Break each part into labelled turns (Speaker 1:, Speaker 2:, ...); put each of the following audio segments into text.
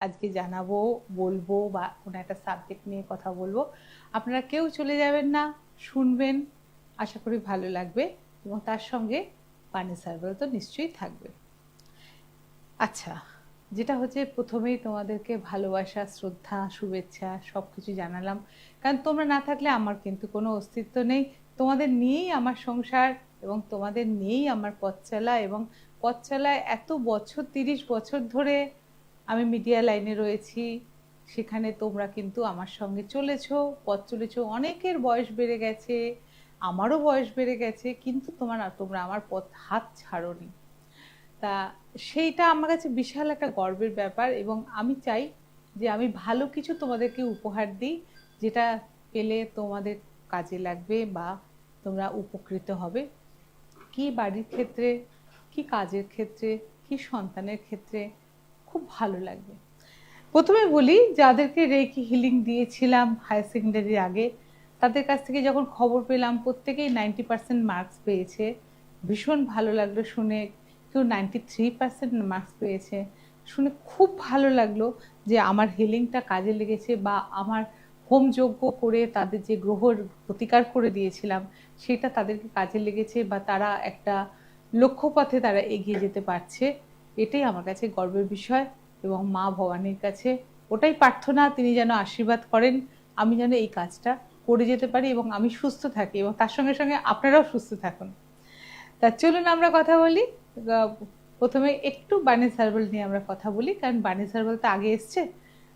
Speaker 1: আজকে জানাবো, বলবো বা কোনো একটা সাবজেক্ট নিয়ে কথা বলবো। আপনারা কেউ চলে যাবেন না, শুনবেন, আশা করি ভালো লাগবে এবং তার সঙ্গে পানি সার্ভেল তো নিশ্চয়ই থাকবে। আচ্ছা, যেটা হচ্ছে প্রথমেই তোমাদেরকে ভালোবাসা, শ্রদ্ধা, শুভেচ্ছা সব কিছু জানালাম, কারণ তোমরা না থাকলে আমার কিন্তু কোনো অস্তিত্ব নেই। তোমাদের নিয়েই আমার সংসার এবং তোমাদের নিয়েই আমার পথ চলা, এবং পথ চলায় এত বছর, 30 বছর ধরে আমি মিডিয়া লাইনে রয়েছি। সেখানে তোমরা কিন্তু আমার সঙ্গে চলেছো, পথ চলেছো, অনেকের বয়স বেড়ে গেছে, আমারও বয়স বেড়ে গেছে, কিন্তু তোমরা আমার পথ হাত ছাড়োনি। তা সেইটা আমার কাছে বিশাল একটা গর্বের ব্যাপার, এবং আমি চাই যে আমি ভালো কিছু তোমাদেরকে উপহার দিই, যেটা পেলে তোমাদের কাজে লাগবে বা তোমরা উপকৃত হবে। কি বাড়ির ক্ষেত্রে, কি কাজের ক্ষেত্রে, কি সন্তানের ক্ষেত্রে খুব ভালো লাগবে। প্রথমে বলি, যাদেরকে রেকি হিলিং দিয়েছিলাম হায়ার সেকেন্ডারির আগে, তাদের কাছ থেকে যখন খবর পেলাম প্রত্যেকেই 90% মার্কস পেয়েছে, ভীষণ ভালো লাগলো শুনে। কেউ 93% মার্কস পেয়েছে, শুনে খুব ভালো লাগলো যে আমার হিলিংটা কাজে লেগেছে, বা আমার হোম যজ্ঞ করে তাদের যে গ্রহর প্রতিকার করে দিয়েছিলাম সেটা তাদেরকে কাজে লেগেছে, বা তারা একটা লক্ষ্যপথে তারা এগিয়ে যেতে পারছে। এটাই আমার কাছে গর্বের বিষয়, এবং মা ভবানীর কাছে ওটাই প্রার্থনা, তিনি যেন আশীর্বাদ করেন, আমি যেন এই কাজটা করে যেতে পারি এবং আমি সুস্থ থাকি, এবং তার সঙ্গে সঙ্গে আপনারাও সুস্থ থাকুন। তা চলুন আমরা কথা বলি। প্রথমে একটু বার্নিশ হার্বাল নিয়ে আমরা কথা বলি, কারণ বার্নিশ হার্বাল তো আগে এসছে।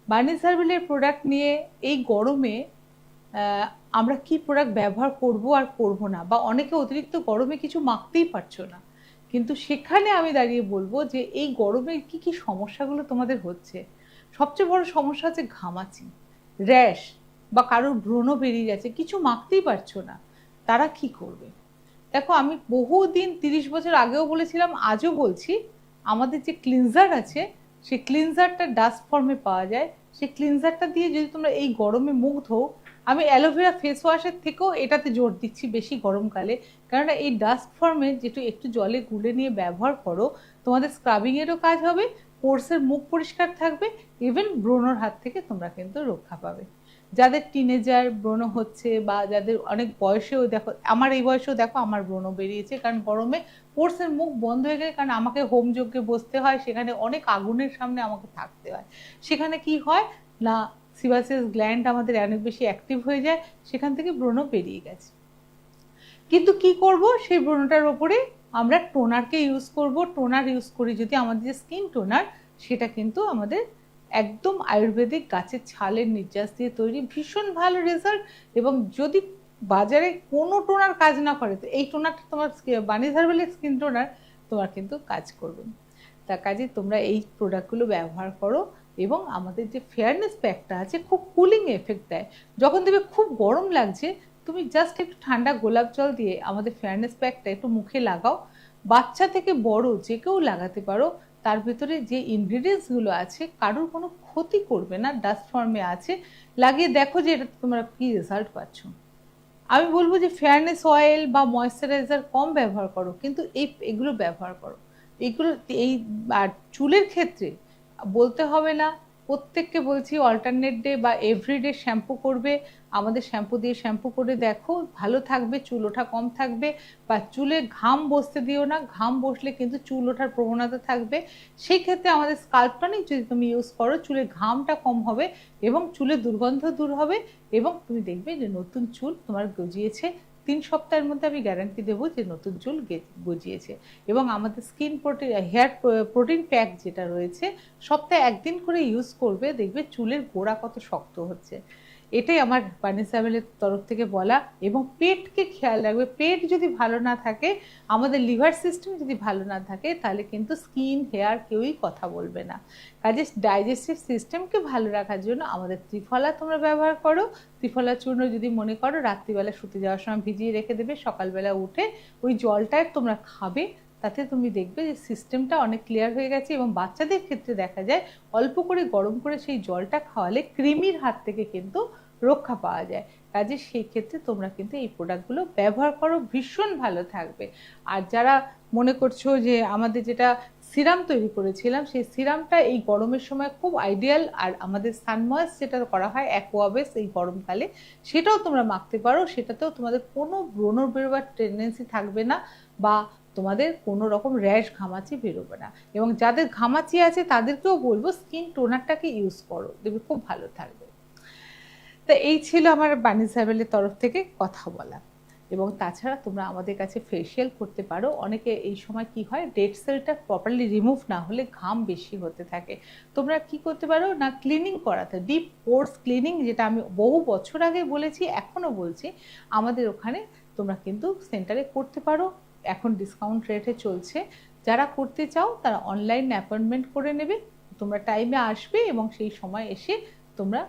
Speaker 1: বার্নিশ হার্বালের প্রোডাক্ট নিয়ে এই গরমে আমরা কি প্রোডাক্ট ব্যবহার করব আর করব না, বা অনেকে অতিরিক্ত গরমে কিছু মাখতেই পারছো না, কিন্তু সেখানে আমি দাঁড়িয়ে বলবো যে এই গরমে কি কি সমস্যাগুলো তোমাদের হচ্ছে। সবচেয়ে বড় সমস্যা হচ্ছে ঘামাচি, র্যাশ, বা কারোর ব্রণ বেরিয়ে যাচ্ছে, কিছু মাখতেই পারছো না, তারা কি করবে? দেখো, আমি বহুদিন 30 বছর আগেও বলেছিলাম, আজও বলছি, আমাদের যে ক্লিনজার আছে সেই ক্লিনজারটা ডাস্ট ফর্মে পাওয়া যায়, সেই ক্লিনজারটা দিয়ে যদি তোমরা এই গরমে মুখ ধোও, আমি অ্যালোভেরা ফেস ওয়াশের থেকেও এটাতে জোর দিচ্ছি বেশি গরমকালে, কেননা এই ডাস্ট ফর্মে যেটু একটু জলে গুলে নিয়ে ব্যবহার করো, তোমাদের স্ক্রাবিংয়েরও কাজ হবে, পোর্সের মুখ পরিষ্কার থাকবে, ইভেন ব্রণর হাত থেকে তোমরা কিন্তু রক্ষা পাবে। যাদের টিনেজার ব্রণ হচ্ছে, বা যাদের অনেক বয়সেও, দেখো আমার এই বয়সেও দেখো আমার ব্রণ বেরিয়েছে, কারণ গরমে পোর্সের মুখ বন্ধ হয়ে গেছে, কারণ আমাকে হোম যজ্ঞে বসতে হয়, সেখানে অনেক আগুনের সামনে আমাকে থাকতে হয়। সেখানে কি হয় না, সিবাসিয়াস গ্ল্যান্ড আমাদের অনেক বেশি অ্যাক্টিভ হয়ে যায়, সেখান থেকে ব্রণ বেরিয়ে গেছে। কিন্তু কি করব, সেই ব্রণটার ওপরে আমরা টোনারকে ইউজ করব। টোনার ইউজ করি যদি, আমাদের যে স্কিন টোনার, সেটা কিন্তু আমাদের একদম আয়ুর্বেদিক গাছের ছালের নির্যাস দিয়ে তৈরি, ভীষণ ভালো রেজাল্ট। এবং যদি বাজারে কোনো টোনার কাজ না করে, তো এই টোনারটা তোমার বার্নিশ হার্বালের স্কিন টোনার তোমার কিন্তু কাজ করবে। তার কাজে তোমরা এই প্রোডাক্টগুলো ব্যবহার করো, এবং আমাদের যে ফেয়ারনেস প্যাকটা আছে খুব কুলিং এফেক্ট দেয়। যখন দেখবে খুব গরম লাগছে, তুমি জাস্ট একটু ঠান্ডা গোলাপ জল দিয়ে আমাদের ফেয়ারনেস প্যাকটা একটু মুখে লাগাও। বাচ্চা থেকে বড় যে কেউ লাগাতে পারো। তার ভিতরে যে ইনগ্রিডিয়েন্টসগুলো আছে কারোর কোনো ক্ষতি করবে না, ডাস্ট ফর্মে আছে, লাগিয়ে দেখো যে এটা তোমরা কী রেজাল্ট পাচ্ছ। আমি বলবো যে ফেয়ারনেস অয়েল বা ময়েশ্চারাইজার কম ব্যবহার করো, কিন্তু এগুলো ব্যবহার করো। এগুলো এই, আর চুলের ক্ষেত্রে বলতে হবে না, প্রত্যেককে বলছি অল্টারনেট ডে বা এভরিডে শ্যাম্পু করবে। আমাদের শ্যাম্পু দিয়ে শ্যাম্পু করে দেখো, ভালো থাকবে, চুল ওঠা কম থাকবে। বা চুলে ঘাম বসতে দিও না, ঘাম বসলে কিন্তু চুল ওঠার প্রবণতা থাকবে। সেই ক্ষেত্রে আমাদের স্কাল্প টনিক যদি তুমি ইউজ করো, চুলে ঘামটা কম হবে এবং চুলের দুর্গন্ধ দূর হবে, এবং তুমি দেখবে যে নতুন চুল তোমার গজিয়েছে। 3 সপ্তাহের মধ্যে আমি গ্যারান্টি দেবো যে নতুন চুল গজিয়েছে। এবং আমাদের skin protein, hair protein pack যেটা রয়েছে, সপ্তাহে 1 দিন করে ইউজ করবে, দেখবে চুলের গোড়া কত শক্ত হচ্ছে। এটাই আমার বার্নিশ হার্বালের তরফ থেকে বলা। এবং পেটকে খেয়াল রাখবে, পেট যদি ভালো না থাকে, আমাদের লিভার সিস্টেম যদি ভালো না থাকে, তাহলে কিন্তু স্কিন, হেয়ার কেউই কথা বলবে না। কাজে ডাইজেস্টিভ সিস্টেমকে ভালো রাখার জন্য আমাদের ত্রিফলা তোমরা ব্যবহার করো। ত্রিফলা চূর্ণ যদি মনে করো রাত্রিবেলা শুতে যাওয়ার সময় ভিজিয়ে রেখে দেবে, সকালবেলা উঠে ওই জলটায় তোমরা খাবে, তাতে তুমি দেখবে যে সিস্টেমটা অনেক ক্লিয়ার হয়ে গেছে। এবং বাচ্চাদের ক্ষেত্রে দেখা যায় অল্প করে গরম করে সেই জলটা খাওয়ালে কৃমির হাত থেকে কিন্তু রক্ষা পাওয়া যায়। কাজে সেই ক্ষেত্রে তোমরা কিন্তু এই প্রোডাক্টগুলো ব্যবহার করো, ভীষণ ভালো থাকবে। আর যারা মনে করছো যে আমাদের যেটা সিরাম তৈরি করেছিলাম, সেই সিরামটা এই গরমের সময় খুব আইডিয়াল। আর আমাদের সানময়েস যেটা করা হয় অ্যাকোয়াবেস এই গরমকালে, সেটাও তোমরা মাখতে পারো। সেটাতেও তোমাদের কোনো ব্রণ বেরোবার টেন্ডেন্সি থাকবে না, বা তোমাদের কোনো রকম র্যাশ ঘামাচি বেরোবে না। এবং যাদের ঘামাচি আছে তাদেরকেও বলবো স্কিন টোনারটাকে ইউজ করো, দেখবে খুব ভালো থাকবে। তো এই ছিল আমার বানিজ হার্বালের তরফ থেকে কথা বলা। এবং তাছাড়া তোমরা আমাদের কাছে ফেসিয়াল করতে পারো। অনেকে এই সময় কি হয়, ডেড সেলটা প্রপারলি রিমুভ না হলে ঘাম বেশি হতে থাকে। তোমরা কি করতে পারো না, ক্লিনিং করাতে, ডিপ পোর্স ক্লিনিং, যেটা আমি বহু বছর আগে বলেছি, এখনও বলছি, আমাদের ওখানে তোমরা কিন্তু সেন্টারে করতে পারো। এখন ডিসকাউন্ট রেটে চলছে। যারা করতে চাও তারা অনলাইন অ্যাপয়েন্টমেন্ট করে নেবে, তোমরা টাইমে আসবে এবং সেই সময় এসে তোমরা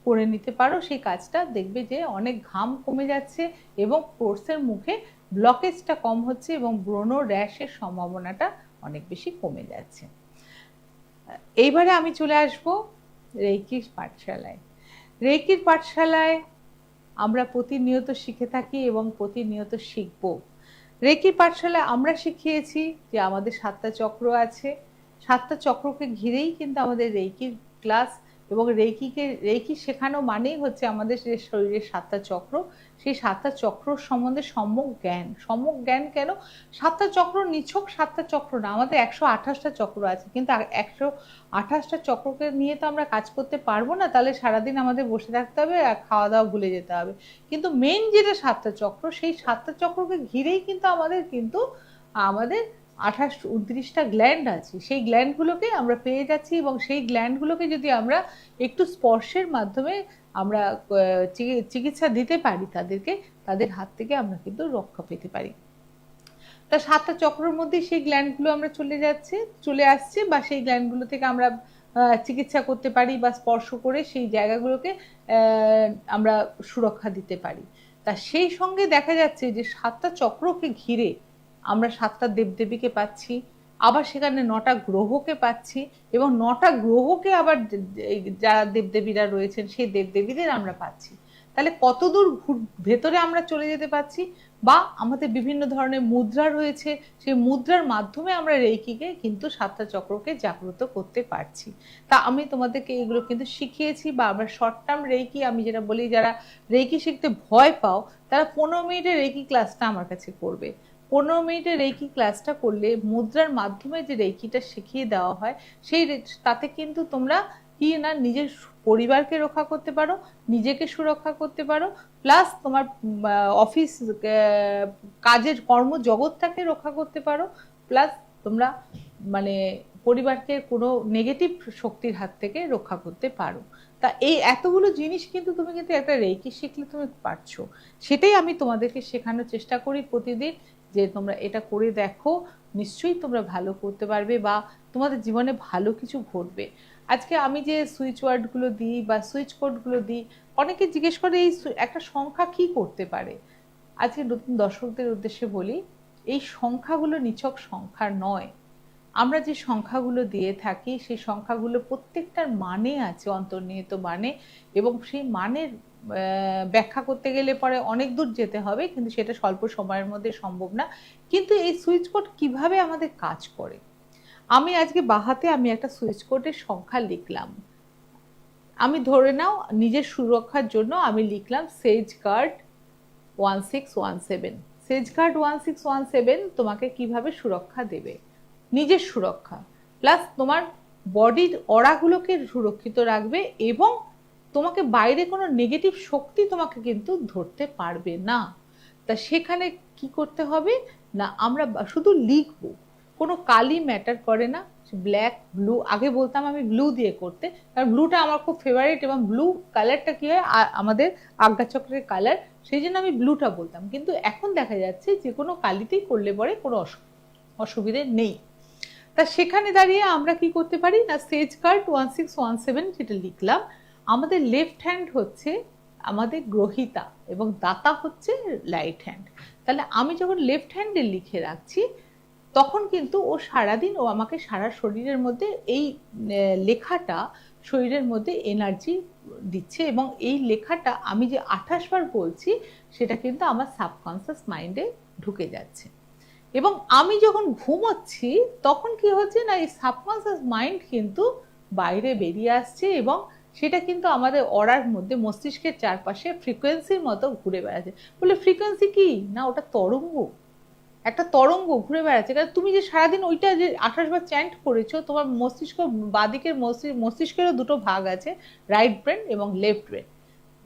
Speaker 1: করে নিতে পারো সেই কাজটা। দেখবে যে অনেক ঘাম কমে যাচ্ছে এবং পোর্সের মুখে ব্লকেজটা কম হচ্ছে এবং ব্রণ র্যাশের সম্ভাবনাটা অনেক বেশি কমে যাচ্ছে। এইবারে আমি চলে আসব রেইকির পাঠশালায়। রেইকির পাঠশালায় আমরা প্রতিনিয়ত শিখে থাকি এবং প্রতিনিয়ত শিখব। রেইকির পাঠশালায় আমরা শিখিয়েছি যে আমাদের 7টা চক্র আছে, 7টা চক্রকে ঘিরেই কিন্তু আমাদের রেইকির ক্লাস। এবং রেইকি শেখানো মানেই হচ্ছে আমাদের যে শরীরের 7টা চক্র, সেই 7টা চক্র সম্বন্ধে সম্যক জ্ঞান। সম্যক জ্ঞান কেন? 7টা চক্র নিছক 7টা চক্র না, আমাদের 128টা চক্র আছে, কিন্তু 128টা চক্রকে নিয়ে তো আমরা কাজ করতে পারবো না। তাহলে সারাদিন আমাদের বসে থাকতে হবে আর খাওয়া দাওয়া ভুলে যেতে হবে। কিন্তু মেন যেটা 7টা চক্র, সেই 7টা চক্রকে ঘিরেই কিন্তু আমাদের 28-29টা গ্ল্যান্ড আছে। সেই গ্ল্যান্ডগুলোকে আমরা পেয়ে যাচ্ছি এবং সেই গ্ল্যান্ডগুলোকে যদি আমরা একটু স্পর্শের মাধ্যমে আমরা চিকিৎসা দিতে পারি তাদেরকে, তাদের হাত থেকে আমরা কিন্তু রক্ষা পেতে পারি। তা 7টা চক্রের মধ্যে সেই গ্ল্যান্ডগুলো আমরা চলে আসছে, বা সেই গ্ল্যান্ডগুলো থেকে আমরা চিকিৎসা করতে পারি বা স্পর্শ করে সেই জায়গাগুলোকে আমরা সুরক্ষা দিতে পারি। তা সেই সঙ্গে দেখা যাচ্ছে যে 7টা চক্রকে ঘিরে আমরা 7টা দেবদেবীকে পাচ্ছি, আবার সেখানে 9টা গ্রহকে পাচ্ছি, এবং 9টা গ্রহকে আবার যারা দেবদেবীরা রয়েছেন সেই দেবদেবীদের আমরা পাচ্ছি। তাহলে কতদূর ভেতরে আমরা চলে যেতে পারছি। বা আমাদের বিভিন্ন ধরনের মুদ্রা রয়েছে, সেই মুদ্রার মাধ্যমে আমরা রেইকিকে কিন্তু 7টা চক্রকে জাগ্রত করতে পারছি। তা আমি তোমাদেরকে এগুলো কিন্তু শিখিয়েছি। বা আমরা শর্ট টার্ম রেইকি, আমি যেটা বলি, যারা রেইকি শিখতে ভয় পাও তারা 15 মিনিটের রেইকি ক্লাসটা আমার কাছে করবে। 15 মিনিটের রেইকি ক্লাসটা করলে মুদ্রার মাধ্যমে যে রেইকিটা শিখিয়ে দেওয়া হয়, তাতে কিন্তু তোমরা কি না নিজের পরিবারকে রক্ষা করতে পারো, নিজেকে সুরক্ষা করতে পারো, প্লাস তোমার অফিস কাজের কর্মজগৎটাকে রক্ষা করতে পারো, প্লাস তোমরা মানে পরিবারকে কোনো নেগেটিভ শক্তির হাত থেকে রক্ষা করতে পারো। তা এই এতগুলো জিনিস কিন্তু তুমি কিন্তু একটা রেইকি শিখলে তুমি পারছো। সেটাই আমি তোমাদেরকে শেখানোর চেষ্টা করি প্রতিদিন, যে তোমরা এটা করে দেখো, নিশ্চয়ই তোমরা ভালো করতে পারবে বা তোমাদের জীবনে ভালো কিছু ঘটবে। আজকে আমি যে সুইচ ওয়ার্ডগুলো দিই বা সুইচ কোডগুলো দিই, অনেকে জিজ্ঞেস করে এই একটা সংখ্যা কি করতে পারে। আজকে নতুন দর্শকদের উদ্দেশ্যে বলি, এই সংখ্যাগুলো নিছক সংখ্যা নয়। আমরা যে সংখ্যাগুলো দিয়ে থাকি সেই সংখ্যাগুলো প্রত্যেকটার মানে আছে, অন্তর্নিহিত মানে, এবং সেই মানের ব্যাখ্যা করতে গেলে পরে অনেক দূর যেতে হবে, কিন্তু সেটা স্বল্প সময়ের মধ্যে সম্ভব না। কিন্তু এই সুইচ কোড কিভাবে আমাদের কাজ করে, আমি আজকে বাহাতে আমি একটা সুইচ কোডের সংখ্যা লিখলাম। আমি ধরে নাও নিজের সুরক্ষার জন্য আমি লিখলাম সেজগার্ড 1617। সেজগার্ড 1617 তোমাকে কিভাবে সুরক্ষা দেবে, নিজের সুরক্ষা প্লাস তোমার বডির অরাগুলোকে সুরক্ষিত রাখবে, এবং তোমাকে বাইরে কোনো নেগেটিভ শক্তি তোমাকে কিন্তু ধরতে পারবে না। তা সেখানে কি করতে হবে না, আমরা শুধু লিখবো, কোনো কালি ম্যাটার করে না। ব্ল্যাক, ব্লু, আগে বলতাম আমি ব্লু দিয়ে করতে, কারণ ব্লুটা আমার খুব ফেভারিট, এবং ব্লু কালারটা কি হয় আমাদের আজ্ঞাচক্রের কালার, সেই জন্য আমি ব্লুটা বলতাম। কিন্তু এখন দেখা যাচ্ছে যে কোনো কালিতেই করলে পরে কোনো অসুবিধে নেই। তা সেখানে দাঁড়িয়ে আমরা কি করতে পারি না, সেজগার্ড 1617 যেটা লিখলাম, আমাদের লেফট হ্যান্ড হচ্ছে আমাদের গ্রহিতা এবং দাতা হচ্ছে রাইট হ্যান্ড। তাহলে আমি যখন লেফট হ্যান্ডে লিখে রাখছি, তখন কিন্তু ও সারাদিন ও আমাকে সারা শরীরের মধ্যে এই লেখাটা শরীরের মধ্যে এনার্জি দিচ্ছে, এবং এই লেখাটা আমি যে 28 বার বলছি সেটা কিন্তু আমার সাবকনসিয়াস মাইন্ডে ঢুকে যাচ্ছে। এবং আমি যখন ঘুমোচ্ছি তখন কি হচ্ছে না, এই সাবকনসিয়াস মাইন্ড কিন্তু বাইরে বেরিয়ে আসছে এবং সেটা কিন্তু আমাদের অরার মধ্যে মস্তিষ্কের চারপাশে ফ্রিকোয়েন্সির মতো ঘুরে বেড়াচ্ছে। বলে ফ্রিকোয়েন্সি কি না, ওটা তরঙ্গ, একটা তরঙ্গ ঘুরে বেড়াচ্ছে। কারণ তুমি যে সারাদিন ওইটা যে 28 বার চ্যান্ট করেছো, তোমার মস্তিষ্ক, বাদিকের মস্তিষ্কেরও দুটো ভাগ আছে, রাইট ব্রেন এবং লেফট ব্রেন,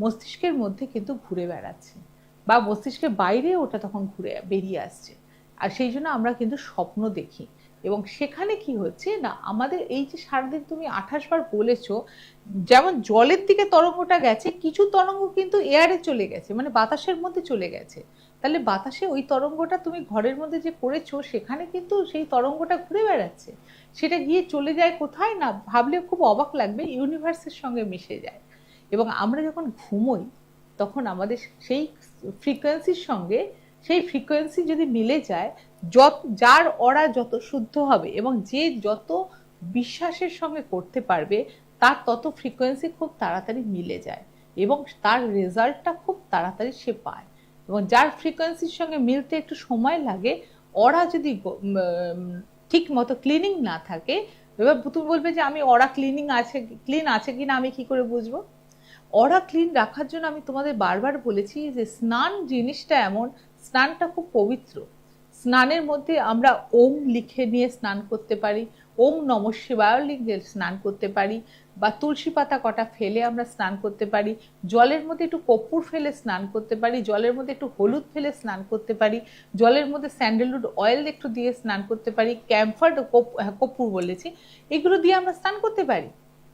Speaker 1: মস্তিষ্কের মধ্যে কিন্তু ঘুরে বেড়াচ্ছে, বা মস্তিষ্কের বাইরে ওটা তখন ঘুরে বেরিয়ে আসছে। আর সেই জন্য আমরা কিন্তু স্বপ্ন দেখি। এবং সেখানে কি হচ্ছে না, আমাদের এই যে সারাদিন তুমি 28 বার বলেছো, যেমন জলের দিকে তরঙ্গটা গেছে, কিছু তরঙ্গ কিন্তু এয়ারে চলে গেছে, মানে বাতাসের মধ্যে চলে গেছে। তাহলে বাতাসে ওই তরঙ্গটা তুমি ঘরের মধ্যে যে করেছো, সেখানে কিন্তু সেই তরঙ্গটা ঘুরে বেড়াচ্ছে। সেটা গিয়ে চলে যায় কোথায় না, ভাবলে খুব অবাক লাগবে, ইউনিভার্সের সঙ্গে মিশে যায়। এবং আমরা যখন ঘুমোই তখন আমাদের সেই ফ্রিকোয়েন্সির সঙ্গে, সেই ফ্রিকোয়েন্সি যদি মিলে যায়, যার অরা যত শুদ্ধ হবে এবং যে যত বিশ্বাসের সঙ্গে করতে পারবে, তার তত ফ্রিকোয়েন্সি খুব তাড়াতাড়ি মিলে যায় এবং তার রেজাল্টটা খুব তাড়াতাড়ি সে পায়। এবং যার ফ্রিকোয়েন্সির সঙ্গে মিলতে একটু সময় লাগে, অরা যদি ঠিক মতো ক্লিনিং না থাকে, এবার তুমি বলবে যে আমি অরা ক্লিন আছে কিনা আমি কি করে বুঝবো? অরা ক্লিন রাখার জন্য আমি তোমাদের বারবার বলেছি যে স্নান জিনিসটা এমন, স্নানটা খুব পবিত্র। স্নানের মধ্যে আমরা ওম লিখে নিয়ে স্নান করতে পারি, ওম নমঃ শিবায় লিখে স্নান করতে পারি, বা তুলসী পাতা কটা ফেলে আমরা স্নান করতে পারি, জলের মধ্যে একটু কর্পূর ফেলে স্নান করতে পারি, জলের মধ্যে একটু হলুদ ফেলে স্নান করতে পারি, জলের মধ্যে স্যান্ডেলউড অয়েল একটু দিয়ে স্নান করতে পারি, ক্যাম্ফার, কর্পূর বলেছি, এগুলো দিয়ে আমরা স্নান করতে পারি।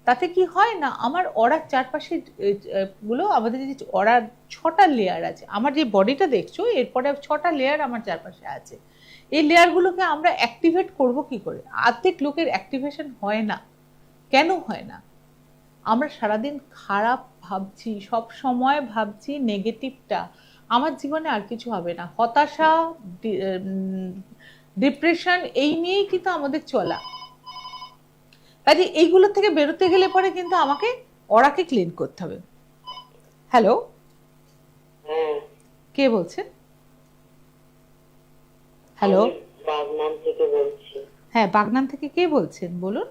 Speaker 1: তাতে কি হয় না, আমার অরার চারপাশে গুলো, আমাদের যে অরার 6টা লেয়ার আছে, আমার যে বডিটা দেখছো এরপরে 6টা লেয়ার আমার চারপাশে আছে, এই লেয়ারগুলোকে আমরা অ্যাক্টিভেট করব কি করে? অর্ধেক লোকের অ্যাক্টিভেশন হয় না। কেন হয় না? আমরা সারাদিন খারাপ ভাবছি, সব সময় ভাবছি নেগেটিভটা, আমার জীবনে আর কিছু হবে না, হতাশা, ডিপ্রেশন, এই নিয়েই কিন্তু আমাদের চলা। কাজে এইগুলো থেকে বেরোতে গেলে পরে কিন্তু আমাকে অরাকে ক্লিন করতে হবে। হ্যালো, কে বলছেন? হ্যালো,
Speaker 2: বাগনান থেকে বলছি।
Speaker 1: হ্যাঁ, বাগনান থেকে কে বলছেন বলুন?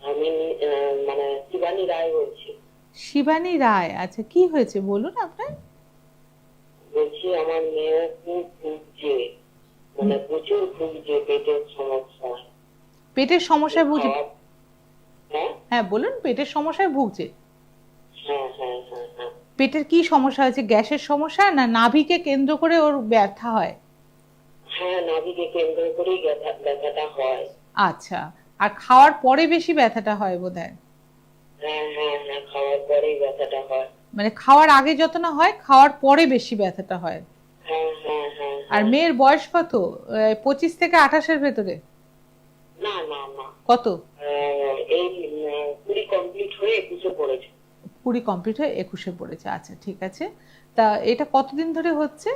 Speaker 2: আমি মানে শিবানী রায় বলছি।
Speaker 1: শিবানী রায়, আচ্ছা, কি হয়েছে বলুন আপনার?
Speaker 2: বলছি আমার মেয়ে খুব ভুগছে, মানে প্রচুর ভুগছে, পেটের সমস্যা।
Speaker 1: পেটের সমস্যায় ভুগছে?
Speaker 2: হ্যাঁ
Speaker 1: হ্যাঁ বলুন, পেটের সমস্যায় ভুগছে?
Speaker 2: হ্যাঁ হ্যাঁ হ্যাঁ হ্যাঁ।
Speaker 1: পেটের কি সমস্যা হয়েছে? গ্যাসের সমস্যা না নাভিকে কেন্দ্র করে ওর ব্যথা হয়?
Speaker 2: হ্যাঁ, নাভিকে কেন্দ্র করেই ব্যথাটা হয়।
Speaker 1: আচ্ছা, আর খাওয়ার পরে বেশি ব্যথাটা হয় বোধহয়?
Speaker 2: হ্যাঁ হ্যাঁ হ্যাঁ, খাওয়ার পরেই ব্যথাটা হয়।
Speaker 1: মানে খাওয়ার আগে যত না হয়, খাওয়ার পরে বেশি ব্যথাটা হয়?
Speaker 2: হ্যাঁ হ্যাঁ হ্যাঁ।
Speaker 1: আর মেয়ের বয়স কত? 25 থেকে 28-এর ভেতরে?
Speaker 2: না না না।
Speaker 1: কত?
Speaker 2: এই 20 কমপ্লিট হয়ে 21-এ পড়েছে।
Speaker 1: 20 কমপ্লিট হয়ে 21-এ পড়েছে, আচ্ছা ঠিক আছে। তা এটা কতদিন ধরে হচ্ছে?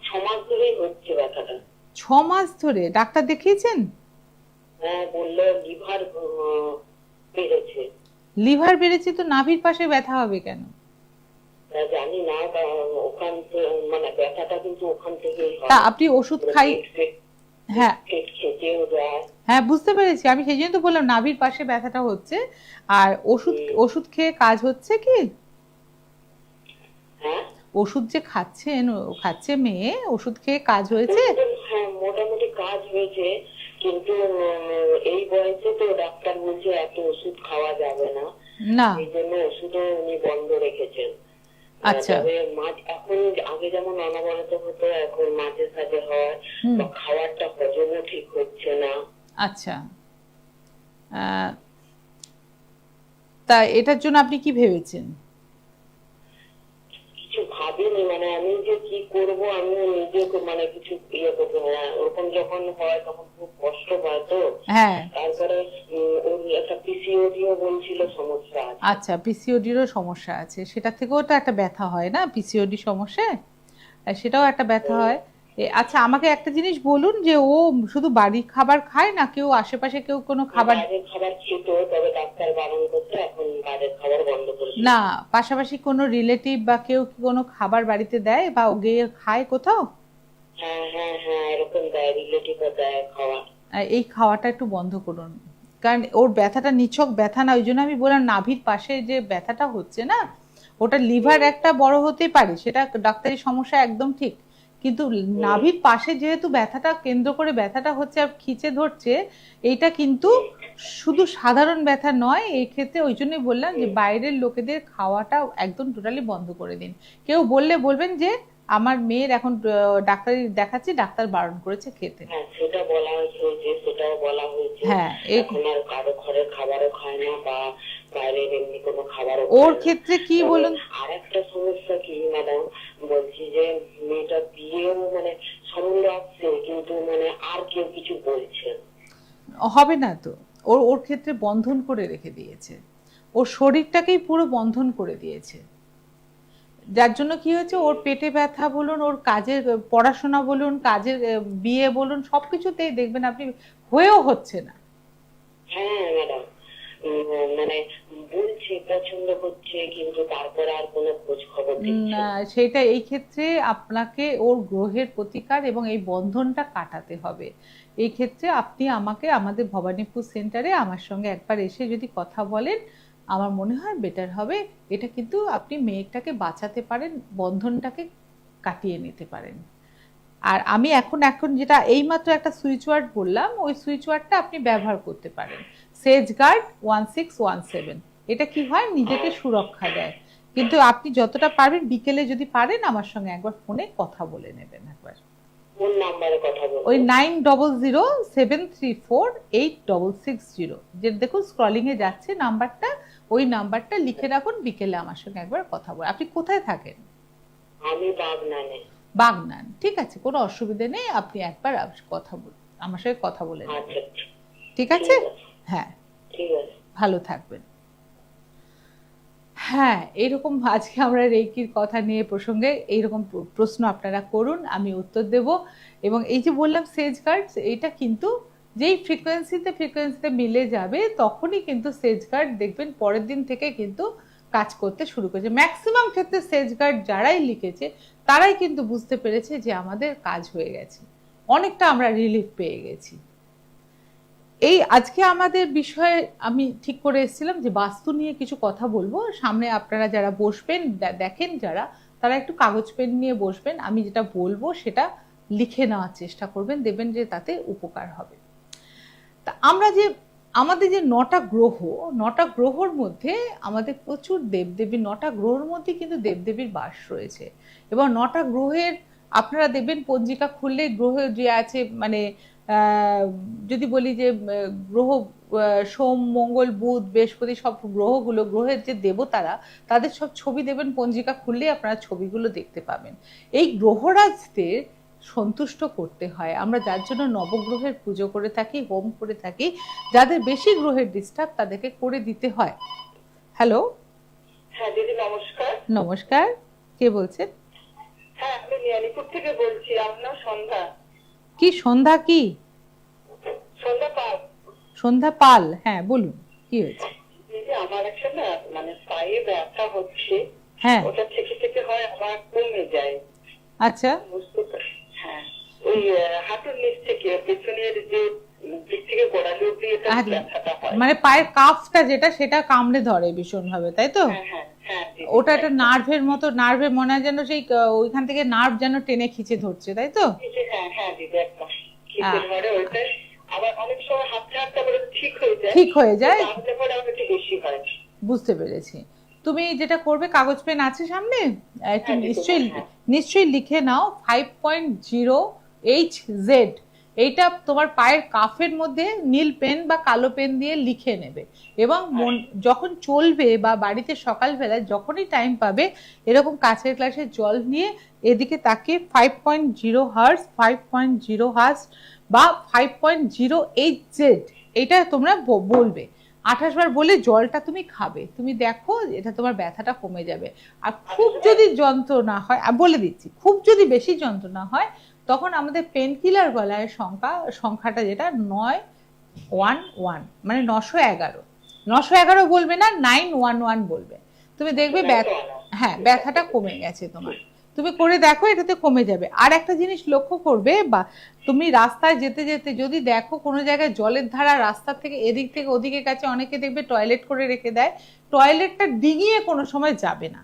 Speaker 2: 6 মাস ধরেই হচ্ছে ব্যথাটা।
Speaker 1: 6 মাস ধরে? ডাক্তার দেখিয়েছেন?
Speaker 2: হ্যাঁ, বললো লিভার বেড়েছে।
Speaker 1: লিভার বেড়েছে তো নাভির পাশে ব্যথা হবে কেন?
Speaker 2: জানি না, ওখান থেকে মানে ব্যথাটা কিন্তু ওখান থেকেই হয়।
Speaker 1: তা আপনি ওষুধ খাই? হ্যাঁ
Speaker 2: খেতেও যায়।
Speaker 1: হ্যাঁ, বুঝতে পেরেছি, আমি সেই জন্য তো বললাম নাভির পাশে ব্যথাটা হচ্ছে। আর ওষুধ খেয়ে কাজ হচ্ছে কি?
Speaker 2: হ্যাঁ,
Speaker 1: ওষুধ যে খাচ্ছে মেয়ে, ওষুধ খেয়ে কাজ হয়েছে?
Speaker 2: হ্যাঁ, মোটামুটি কাজ হয়েছে, কিন্তু এই বয়সে তো ডাক্তার বলছে এত ওষুধ খাওয়া যাবে না,
Speaker 1: না
Speaker 2: এই জন্য ওষুধও উনি বন্ধ রেখেছেন।
Speaker 1: আচ্ছা,
Speaker 2: তবে এখন আগে যেমন অনবরত হতো, এখন মাঝে সাঝে হয়, বা খাবারটা হজমও ঠিক হচ্ছে না।
Speaker 1: আচ্ছা, তা এটার জন্য আপনি কি ভেবেছেন?
Speaker 2: কিছু ভাবিনি, মানে আমি যে কি করব আমি নিজে মানে কিছু ইয়ে করতে না, ওরকম যখন হয় তখন খুব কষ্ট হয় তো।
Speaker 1: হ্যাঁ,
Speaker 2: তারপরে ওর একটা পিসিওডিও বলছিল সমস্যা আছে।
Speaker 1: আচ্ছা, পিসিওডিরও সমস্যা আছে, সেটা থেকেও তো একটা ব্যথা হয় না, পিসিওডি সমস্যা, সেটাও একটা ব্যথা হয়। আচ্ছা, আমাকে একটা জিনিস বলুন, যে ও শুধু বাড়ির খাবার খায় না, কেউ আশেপাশে কেউ কোনো খাবার?
Speaker 2: বাইরের খাবার খেত, তবে ডাক্তার বারণ করতে এখন বাইরের খাবার বন্ধ করেছে।
Speaker 1: না, পাশাপাশি কোনো রিলেটিভ বা কেউ কি কোনো খাবার বাড়িতে দেয় বা ও গিয়ে খায় কোথাও?
Speaker 2: হ্যাঁ হ্যাঁ হ্যাঁ, এরকম দেয়, রিলেটিভও দেয় খাওয়া।
Speaker 1: এই খাওয়াটা একটু বন্ধ করুন, কারণ ওর ব্যথাটা নিছক ব্যথা না, ওই জন্য আমি বললাম নাভির পাশে যে ব্যথাটা হচ্ছে না, ওটা লিভার একটা বড় হতে পারে, সেটা ডাক্তারি সমস্যা একদম ঠিক, কিন্তু নাভির পাশে যেহেতু ব্যথাটা কেন্দ্র করে ব্যথাটা হচ্ছে আর খিচে ধরছে, এইটা কিন্তু শুধু সাধারণ ব্যথা নয়। এই ক্ষেত্রে ওই জন্যই বললাম যে বাইরের লোকেদের খাওয়াটা একদম টোটালি বন্ধ করে দিন। কেউ বললে বলবেন যে আমার মেয়ের এখন ডাক্তারি দেখাচ্ছি, ডাক্তার বারণ করেছে খেতে।
Speaker 2: হ্যাঁ, সেটা বলা হয়েছে, সেটাও বলা হয়েছে।
Speaker 1: হ্যাঁ,
Speaker 2: এখন আর কারো ঘরের খাবারও খায় না, বা বাইরের এমনি কোনো খাবারও
Speaker 1: ওর
Speaker 2: খায় না।
Speaker 1: ক্ষেত্রে কি
Speaker 2: তবে
Speaker 1: বলুন,
Speaker 2: আর একটা সমস্যা কি ম্যাডাম, বলছি যে মেয়েটা বিয়েও মানে সম্বন্ধ আসছে, কিন্তু মানে আর কেউ কিছু বলছে না।
Speaker 1: হবে না তো, ওর ওর ক্ষেত্রে বন্ধন করে রেখে দিয়েছে, ওর শরীরটাকেই পুরো বন্ধন করে দিয়েছে, যার জন্য কি হয়েছে, ওর পেটে ব্যথা বলুন, ওর কাজের পড়াশোনা বলুন, কাজের বিয়ে বলুন, সবকিছুতেই দেখবেন আপনি হয়েও হচ্ছে না।
Speaker 2: হ্যাঁ ম্যাডাম, মানে বলছে পছন্দ হচ্ছে, কিন্তু তারপরে আর কোনো খোঁজ খবর দিচ্ছে না।
Speaker 1: সেইটা এই ক্ষেত্রে আপনাকে ওর গ্রহের প্রতিকার এবং এই বন্ধনটা কাটাতে হবে। এই ক্ষেত্রে আপনি আমাকে আমাদের ভবানীপুর সেন্টারে আমার সঙ্গে একবার এসে যদি কথা বলেন, আমার মনে হয় বেটার হবে। এটা কিন্তু আপনি মেয়েটাকে বাঁচাতে পারেন, বন্ধনটাকে কাটিয়ে নিতে পারেন। আর আমি এখন এখন যেটা এইমাত্র একটা সুইচ ওয়ার্ড বললাম, ওই সুইচ ওয়ার্ডটা আপনি ব্যবহার করতে পারেন, সেজগার্ড 1617। এটা কি হয়, নিজেকে সুরক্ষা দেয়। কিন্তু আপনি যতটা পারবেন বিকেলে যদি পারেন আমার সঙ্গে একবার ফোনে কথা বলে নেবেন একবার।
Speaker 2: কোন নাম্বারে কথা বলবো?
Speaker 1: ওই 9007348660, যে দেখুন স্ক্রলিং এ যাচ্ছে নাম্বারটা, ওই নাম্বারটা লিখে রাখুন, বিকেলে আমার সঙ্গে একবার কথা বলে। আপনি কোথায় থাকেন?
Speaker 2: আমি বাগনানে।
Speaker 1: বাগনান, ঠিক আছে, কোনো অসুবিধা নেই, আপনি একবার কথা বলুন, আমার সঙ্গে কথা বলে নেবেন।
Speaker 2: আচ্ছা,
Speaker 1: ঠিক আছে, হ্যাঁ,
Speaker 2: ঠিক আছে।
Speaker 1: ভালো থাকবেন। হ্যাঁ, এইরকম আজকে আমরা রেইকির কথা নিয়ে প্রসঙ্গে এইরকম প্রশ্ন আপনারা করুন, আমি উত্তর দেব। এবং এই যে বললাম সেজ গার্ড, এইটা কিন্তু যেই ফ্রিকোয়েন্সিতে মিলে যাবে তখনই কিন্তু সেজ গার্ড দেখবেন পরের দিন থেকে কিন্তু কাজ করতে শুরু করেছে। ম্যাক্সিমাম ক্ষেত্রে সেজ গার্ড যারাই লিখেছে তারাই কিন্তু বুঝতে পেরেছে যে আমাদের কাজ হয়ে গেছে, অনেকটা আমরা রিলিফ পেয়ে গেছি। এই আজকে আমাদের বিষয়ে আমি ঠিক করে এসেছিলাম যে বাস্তু নিয়ে কিছু কথা বলবো। সামনে আপনারা যারা বসবেন, দেখেন যারা, তারা একটু কাগজ পেন নিয়ে বসবেন, আমি যেটা বলবো সেটা লিখে নেওয়ার চেষ্টা করবেন, দেখবেন যে তাতে উপকার হবে। তা আমরা যে আমাদের যে 9টা গ্রহ, 9টা গ্রহর মধ্যে আমাদের প্রচুর দেবদেবী, 9টা গ্রহের মধ্যে কিন্তু দেবদেবীর বাস রয়েছে। এবং 9টা গ্রহের আপনারা দেখবেন পঞ্জিকা খুললে গ্রহ যে আছে, মানে যদি বলি যে গ্রহ সোম মঙ্গল বুধ বৃহস্পতি, সব গ্রহগুলো, গ্রহের যে দেবতারা, তাদের সব ছবি দেবেন পঞ্জিকা খুললেই আপনারা ছবিগুলো দেখতে পাবেন। এই গ্রহরাজদের সন্তুষ্ট করতে হয়, আমরা যার জন্য নবগ্রহের পুজো করে থাকি, হোম করে থাকি। যাদের বেশি গ্রহের ডিস্টার্ব তাদেরকে করে দিতে হয়। হ্যালো,
Speaker 2: হ্যাঁ দিদি নমস্কার।
Speaker 1: নমস্কার, কে বলছেন?
Speaker 2: হ্যাঁ, আমি মিয়ানিপুর থেকে বলছি। আপনার সন্ধ্যা।
Speaker 1: কি সন্ধ্যা? কি
Speaker 2: সন্ধ্যা পাল।
Speaker 1: সন্ধ্যা পাল, হ্যাঁ বলুন, কি হয়েছে?
Speaker 2: দিদি আমার একটা না মানে পায়ে ব্যথা হচ্ছে।
Speaker 1: হ্যাঁ,
Speaker 2: ওটা থেকে থেকে হয় আমার কমে যায়।
Speaker 1: আচ্ছা,
Speaker 2: বুঝতে পারি। হ্যাঁ, ওই হাঁটুর নিচ থেকে পেছনের যে দিক থেকে গোড়ালি অব্দি এটা ব্যথাটা হয়।
Speaker 1: মানে পায়ের কাফটা যেটা, সেটা কামড়ে ধরে ভীষণ ভাবে, তাই তো?
Speaker 2: হ্যাঁ হ্যাঁ হ্যাঁ দিদি,
Speaker 1: ওটা একটা নার্ভের মতো, নার্ভের মনে হয় যেন সেই ওইখান থেকে নার্ভ যেন টেনে খিচে ধরছে, তাই তো?
Speaker 2: হ্যাঁ হ্যাঁ দিদি, একদম খিচে ধরে ওইটা। আবার অনেক সময় হাঁটতে হাঁটতে আবার ঠিক হয়ে যায়।
Speaker 1: ঠিক হয়ে যায়,
Speaker 2: তাহলে পরে আবার একটু বেশি হয়।
Speaker 1: বুঝতে পেরেছি। তুমি যেটা করবে, কাগজ পেন আছে সামনে, একটু
Speaker 2: হ্যাঁ,
Speaker 1: নিশ্চয়ই
Speaker 2: হ্যাঁ।
Speaker 1: নিশ্চয়ই লিখে নাও 5.0 HZ। এইটা তোমার পায়ের কাফের মধ্যে নীল পেন বা কালো পেন দিয়ে লিখে নেবে। এবং যখন চলবে বা বাড়িতে সকালবেলায় যখনই টাইম পাবে, এরকম কাছের গ্লাসে জল নিয়ে এদিকে তাকিয়ে 5.0 হার্জ, 5.0 হার্জ বা 5.0 HZ, এইটা তোমরা বলবে 28 বার বলে জলটা তুমি খাবে, তুমি দেখো এটা তোমার ব্যথাটা কমে যাবে। আর খুব যদি যন্ত্রণা হয়, বলে দিচ্ছি, খুব যদি বেশি যন্ত্রণা হয় তখন আমাদের পেন কিলার বলা হয় সংখ্যাটা যেটা 911, মানে 911। 911 বলবে না, 911 বলবে। তুমি দেখবে হ্যাঁ ব্যথাটা কমে গেছে তোমার। তুমি করে দেখো, এটাতে কমে যাবে। আর একটা জিনিস লক্ষ্য করবে, বা তুমি রাস্তায় যেতে যেতে যদি দেখো কোনো জায়গায় জলের ধারা রাস্তা থেকে এদিক থেকে ওদিকে গেছে, অনেকে দেখবে টয়লেট করে রেখে দেয়, টয়লেটটা ডিঙিয়ে কোনো সময় যাবে না,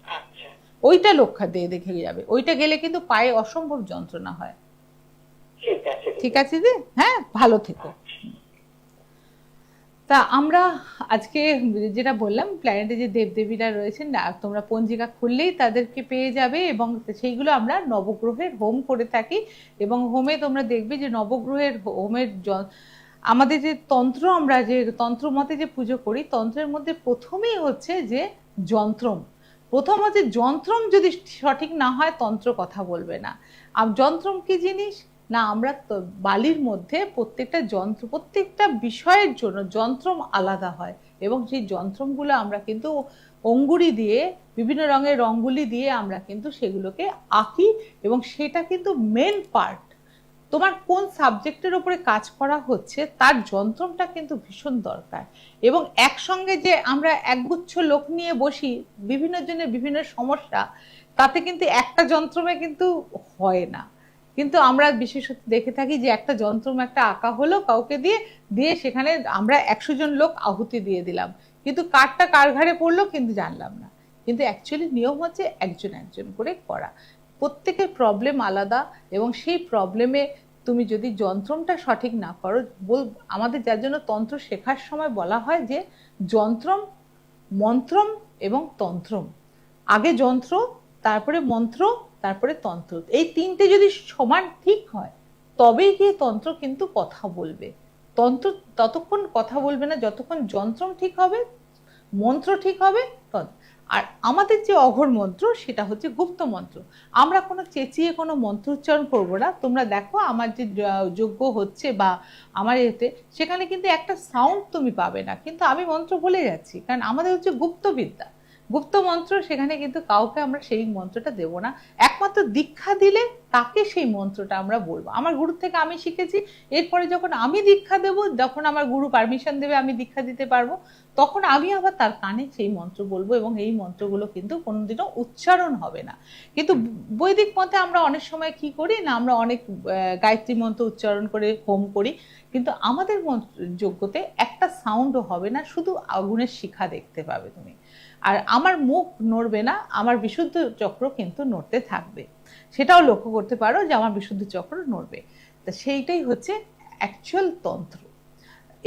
Speaker 2: আচ্ছা
Speaker 1: ওইটা লক্ষ্য দিয়ে দেখে যাবে। ওইটা গেলে কিন্তু পায়ে অসম্ভব যন্ত্রণা হয়।
Speaker 2: ঠিক আছে
Speaker 1: ঠিক আছে যে, হ্যাঁ, ভালো থেকো। তা আমরা আজকে যেটা বললাম, প্ল্যানেটে যে দেবদেবীরা রয়েছেন, তোমরা পঞ্জিকা খুললেই তাদেরকে পেয়ে যাবে, এবং সেইগুলো আমরা নবগ্রহের হোম করে থাকি। এবং হোমে তোমরা দেখবে যে নবগ্রহের হোমের আমাদের যে তন্ত্র, আমরা যে তন্ত্র মতে যে পুজো করি, তন্ত্রের মধ্যে প্রথমেই হচ্ছে যে যন্ত্রম। প্রথম হচ্ছে যন্ত্রম যদি সঠিক না হয় তন্ত্র কথা বলবে না। আর যন্ত্রম কি জিনিস না, আমরা বালির মধ্যে প্রত্যেকটা যন্ত্র, প্রত্যেকটা বিষয়ের জন্য যন্ত্রম আলাদা হয়, এবং সেই যন্ত্রমগুলো আমরা কিন্তু অঙ্গুরি দিয়ে, বিভিন্ন রঙের রঙ্গুলি দিয়ে আমরা কিন্তু সেগুলোকে আঁকি, এবং সেটা কিন্তু মেন পার্ট। তোমার কোন সাবজেক্টের উপরে কাজ করা হচ্ছে তার যন্ত্রমটা কিন্তু ভীষণ দরকার। এবং একসঙ্গে যে আমরা একগুচ্ছ লোক নিয়ে বসি, বিভিন্ন জনের বিভিন্ন সমস্যা, তাতে কিন্তু একটা যন্ত্রমে কিন্তু হয় না। কিন্তু আমরা বিশেষত দেখে থাকি যে একটা যন্ত্রম একটা আঁকা হলো কাউকে দিয়ে দিয়ে সেখানে আমরা 100 জন লোক আহুতি দিয়ে দিলাম, কিন্তু কারটা কার ঘাড়ে পড়লো কিন্তু জানলাম না। কিন্তু অ্যাকচুয়ালি নিয়ম হচ্ছে একজন একজন করে করা, প্রত্যেকের প্রবলেম আলাদা, এবং সেই প্রবলেমে তুমি যদি যন্ত্রমটা সঠিক না করো, আমাদের যার জন্য তন্ত্র শেখার সময় বলা হয় যে যন্ত্রম, মন্ত্রম এবং তন্ত্রম, আগে যন্ত্র, তারপরে মন্ত্র, তারপরে তন্ত্র, এই তিনটে যদি সমান ঠিক হয় তবেই গিয়ে তন্ত্র কিন্তু কথা বলবে। তন্ত্র ততক্ষণ কথা বলবে না যতক্ষণ যন্ত্রম ঠিক হবে, মন্ত্র ঠিক হবে। আর আমাদের যে অঘোর মন্ত্র সেটা হচ্ছে গুপ্ত মন্ত্র, আমরা কোনো চেঁচিয়ে কোনো মন্ত্র উচ্চারণ করবো না। তোমরা দেখো আমার যে যজ্ঞ হচ্ছে বা আমার এতে, সেখানে কিন্তু একটা সাউন্ড তুমি পাবে না, কিন্তু আমি মন্ত্র বলে যাচ্ছি, কারণ আমাদের হচ্ছে গুপ্ত বিদ্যা, গুপ্ত মন্ত্র। সেখানে কিন্তু কাউকে আমরা সেই মন্ত্রটা দেব না, একমাত্র দীক্ষা দিলে তাকে সেই মন্ত্রটা আমরা বলবো। আমার গুরুর থেকে আমি শিখেছি, এরপরে যখন আমি দীক্ষা দেব, যখন আমার গুরু পারমিশন দেবে আমি দীক্ষা দিতে পারবো, তখন আমি আবার তার কানে সেই মন্ত্র বলবো, এবং এই মন্ত্রগুলো কিন্তু কোনোদিনও উচ্চারণ হবে না। কিন্তু বৈদিক মতে আমরা অনেক সময় কি করি না, আমরা অনেক গায়ত্রী মন্ত্র উচ্চারণ করে হোম করি, কিন্তু আমাদের যজ্ঞতে একটা সাউন্ডও হবে না, শুধু আগুনের শিখা দেখতে পাবে তুমি। আর আমার মুখ নড়বে না, আমার বিশুদ্ধ চক্র কিন্তু নড়তে থাকবে। সেটাও লক্ষ্য করতে পারো যে আমার বিশুদ্ধ চক্র নড়বে। তা সেইটাই হচ্ছে অ্যাকচুয়াল তন্ত্র।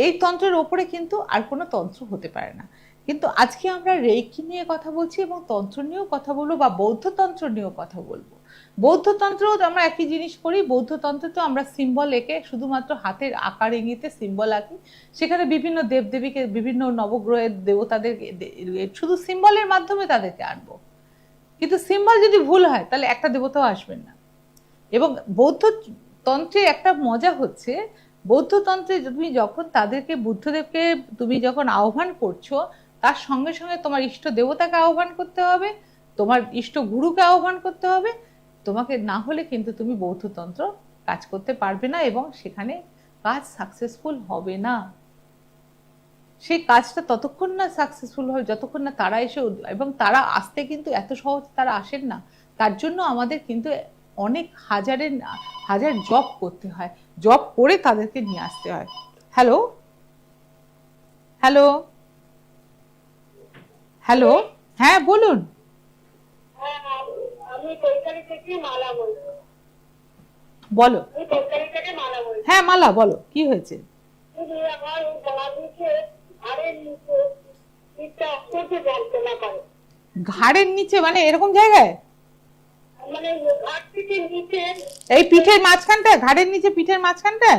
Speaker 1: এই তন্ত্রের ওপরে কিন্তু আর কোনো তন্ত্র হতে পারে না। কিন্তু আজকে আমরা রেইকি নিয়ে কথা বলছি, এবং তন্ত্র নিয়েও কথা বলবো, বা বৌদ্ধ তন্ত্র নিয়েও কথা বলবো। বৌদ্ধ তন্ত্রেও আমরা একই জিনিস করি। বৌদ্ধ তন্ত্রে তো আমরা সিম্বল এঁকে, শুধুমাত্র হাতের আকার ইঙ্গিতে সিম্বল আঁকি, সেখানে বিভিন্ন দেবদেবীকে, বিভিন্ন নবগ্রহের দেবতাদের শুধু সিম্বলের মাধ্যমে তাদেরকে আনবো। কিন্তু সিম্বল যদি ভুল হয় তাহলে একটা দেবতাও আসবেন না। এবং বৌদ্ধ তন্ত্রে একটা মজা হচ্ছে, বৌদ্ধ তন্ত্রে তুমি যখন তাদেরকে, বুদ্ধদেবকে তুমি যখন আহ্বান করছো, তার সঙ্গে সঙ্গে তোমার ইষ্ট দেবতাকে আহ্বান করতে হবে, তোমার ইষ্ট গুরুকে আহ্বান করতে হবে। তোমাকে না হলে কিন্তু তুমি বৌদ্ধ তন্ত্র কাজ করতে পারবে না, এবং সেখানে কাজ সাকসেসফুল হবে না। সেই কাজটা ততক্ষণ না সাকসেসফুল হবে যতক্ষণ না তারা এসে, এবং তারা আসতে কিন্তু এত সহজ তারা আসেন না, তার জন্য আমাদের কিন্তু অনেক হাজার জব করতে হয়, জব করে তাদেরকে নিয়ে আসতে হয়। হ্যালো হ্যালো হ্যালো, হ্যাঁ বলুন।
Speaker 2: আমি কলকাতা থেকে মালা বলবো।
Speaker 1: বলো।
Speaker 2: আমি কলকাতা থেকে মালা বলবো।
Speaker 1: হ্যাঁ মালা, বলো কি হয়েছে।
Speaker 2: আমার গলা দিকে ঘাড়ের নিচে পিঠটা অত্যন্ত যন্ত্রণা করে।
Speaker 1: ঘাড়ের নিচে মানে এরকম জায়গায়,
Speaker 2: মানে ঘাট থেকে নিচে,
Speaker 1: এই পিঠের মাঝখানটা, ঘাড়ের নিচে পিঠের মাঝখানটা?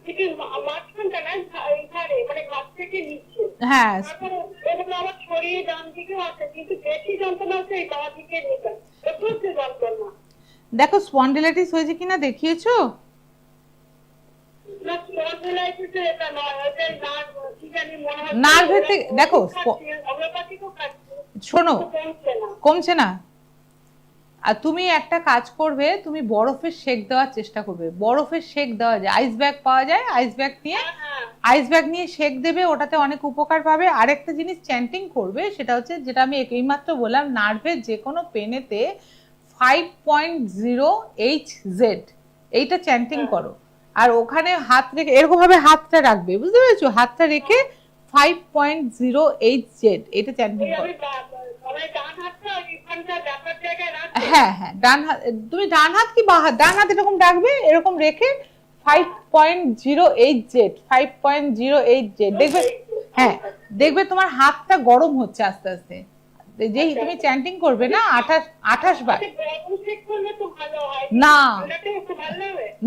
Speaker 2: পিঠের মাঝখানটা না, এই ঘাড়ে, মানে ঘাট থেকে নিচে।
Speaker 1: হ্যাঁ,
Speaker 2: এগুলো আমার শরীরে ডান দিকে আছে, কিন্তু বেশি যন্ত্রণা আছে এই বাঁ দিকে নিচে, অত্যন্ত যন্ত্রণা।
Speaker 1: দেখো স্পন্ডিলাইটিস হয়েছে কিনা দেখিয়েছো?
Speaker 2: না, স্পন্ডিলাইটিস এটা নয়, এটা নার্ভ, কি জানি মনে হয়।
Speaker 1: নার্ভের থেকে দেখো,
Speaker 2: হোমিওপ্যাথিকও খাচ্ছি,
Speaker 1: শোনো,
Speaker 2: কমছে না।
Speaker 1: কমছে না। আর তুমি একটা কাজ করবে, তুমি বরফের শেক দেওয়ার চেষ্টা করবে। বরফের শেক দেওয়া যায়, আইস ব্যাগ পাওয়া যায়, আইস ব্যাগ নিয়ে আইস ব্যাগ নিয়ে শেক দেবে, ওটাতে অনেক উপকার পাবে। আরেকটা জিনিস চ্যান্টিং করবে, সেটা হচ্ছে যেটা আমি এইমাত্র বললাম, নার্ভের যে কোনো পেনেতে 5.0 Hz এইটা চ্যান্টিং করো। আর ওখানে হাত রেখে এরকম ভাবে হাতটা রাখবে, বুঝতে পেরেছো? হাতটা রেখে 5.0 Hz এটা চ্যান্টিং করো। হ্যাঁ হ্যাঁ, ডান হাত, তুমি ডান হাত কি বাঁ হাত? ডান হাত এরকম রাখবে, এরকম রেখে 5.0 Hz 5.0 Hz দেখবে। হ্যাঁ, দেখবে তোমার হাতটা গরম হচ্ছে আস্তে আস্তে, যেই তুমি চ্যান্টিং করবে না 28 বার। না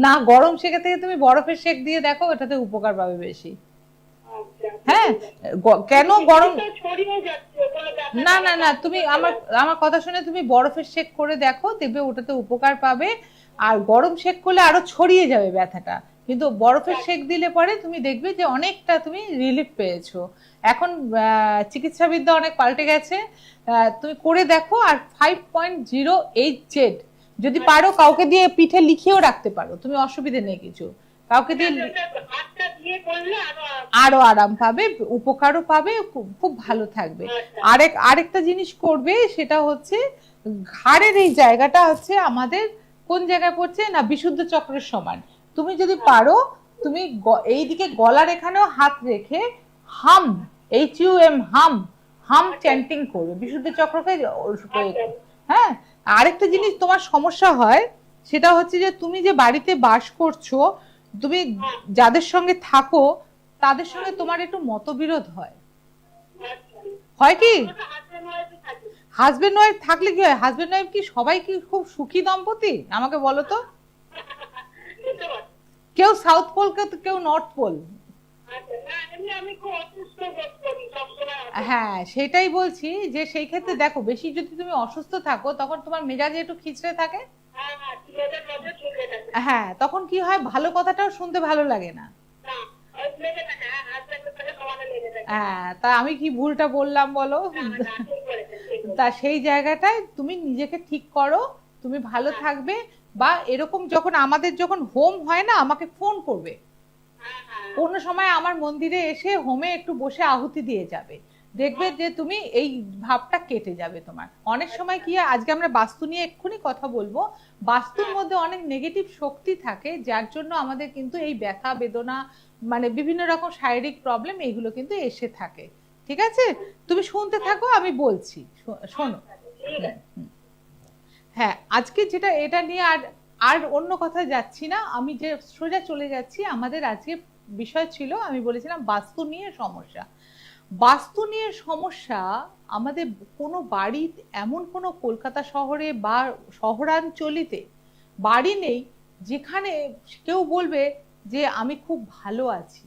Speaker 1: না, গরম শেকের থেকে তুমি বরফের শেক দিয়ে দেখো, এটাতে উপকার পাবে বেশি। হ্যাঁ, কেন গরম? না না না, তুমি আমার আমার কথা শুনে তুমি বরফের শেক করে দেখো, দেখবে ওটাতে উপকার পাবে। আর গরম শেক করলে আরো ছড়িয়ে যাবে ব্যথাটা, কিন্তু বরফের শেক দিলে পরে তুমি দেখবে যে অনেকটা তুমি রিলিফ পেয়েছো। এখন চিকিৎসাবিদ্যা অনেক পাল্টে গেছে, তুমি করে দেখো। আর 5.0 Hz যদি পারো কাউকে দিয়ে পিঠে লিখিয়েও রাখতে পারো, তুমি অসুবিধে নেই কিছু। কাউকে দিয়ে আরো আরাম পাবে, উপকারও পাবে, খুব ভালো থাকবে। আরেকটা জিনিস করবে, সেটা হচ্ছে ঘাড়ের এই জায়গাটা হচ্ছে আমাদের কোন জায়গায় পড়ছে না, বিশুদ্ধ চক্রের সমান। তুমি যদি পারো, তুমি এইদিকে গলার এখানেও হাত রেখে হাম, HUM, হাম হাম চ্যান্টিং করবে বিশুদ্ধ চক্রকে। হ্যাঁ, আরেকটা জিনিস তোমার সমস্যা হয়, সেটা হচ্ছে যে তুমি যে বাড়িতে বাস করছো, তুমি যাদের সঙ্গে থাকো তাদের সঙ্গে তোমার একটু মতবিরোধ হয়। হয় কি? হাজবেন্ড ওয়াইফ থাকলে কি হয়? হাজবেন্ড ওয়াইফ কি সবাই কি খুব সুখী দম্পতি? আমাকে বলো তো। কেউ সাউথ পোল, কেউ নর্থ পোল। হ্যাঁ, সেটাই বলছি যে সেই ক্ষেত্রে দেখো, বেশি যদি তুমি অসুস্থ থাকো তখন তোমার মেজাজে একটু খিচড়ে থাকে। হ্যাঁ, তখন কি হয়, ভালো কথাটাও শুনতে ভালো লাগে না। হ্যাঁ, তা আমি কি ভুলটা বললাম বলো? তা সেই জায়গাটায় তুমি নিজেকে ঠিক করো, তুমি ভালো থাকবে। বা এরকম যখন আমাদের যখন হোম হয় না, আমাকে ফোন করবে। কোনো সময় আমার মন্দিরে এসে হোমে একটু বসে আহুতি দিয়ে যাবে, দেখবে যে তুমি এই ভাবটা কেটে যাবে তোমার। অনেক সময় কি হয়, আজকে আমরা বাস্তু নিয়ে এক্ষুনি কথা বলবো, বাস্তুর মধ্যে অনেক নেগেটিভ শক্তি থাকে, যার জন্য আমাদের কিন্তু এই ব্যথা বেদনা, মানে বিভিন্ন রকম শারীরিক প্রবলেম এইগুলো কিন্তু এসে থাকে। ঠিক আছে, তুমি শুনতে থাকো, আমি বলছি, শোনো। হ্যাঁ, আজকে যেটা এটা নিয়ে আর আর অন্য কথা যাচ্ছি না, আমি যে সোজা চলে যাচ্ছি, আমাদের আজকে বিষয় ছিল, আমি বলেছিলাম বাস্তু নিয়ে সমস্যা। বাস্তু নিয়ে সমস্যা আমাদের কোনো বাড়ি, এমন কোনো কলকাতা শহরে বা শহরাঞ্চলিতে বাড়ি নেই যেখানে কেউ বলবে যে আমি খুব ভালো আছি।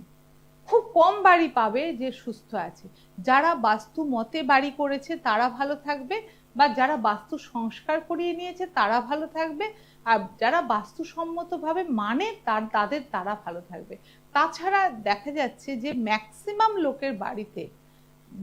Speaker 1: খুব কম বাড়ি পাবে যে সুস্থ আছে। যারা বাস্তু মতে বাড়ি করেছে তারা ভালো থাকবে, বা যারা বাস্তু সংস্কার করিয়ে নিয়েছে তারা ভালো থাকবে, আর যারা বাস্তুসম্মতভাবে মানে তারা ভালো থাকবে। তাছাড়া দেখা যাচ্ছে যে ম্যাক্সিমাম লোকের বাড়িতে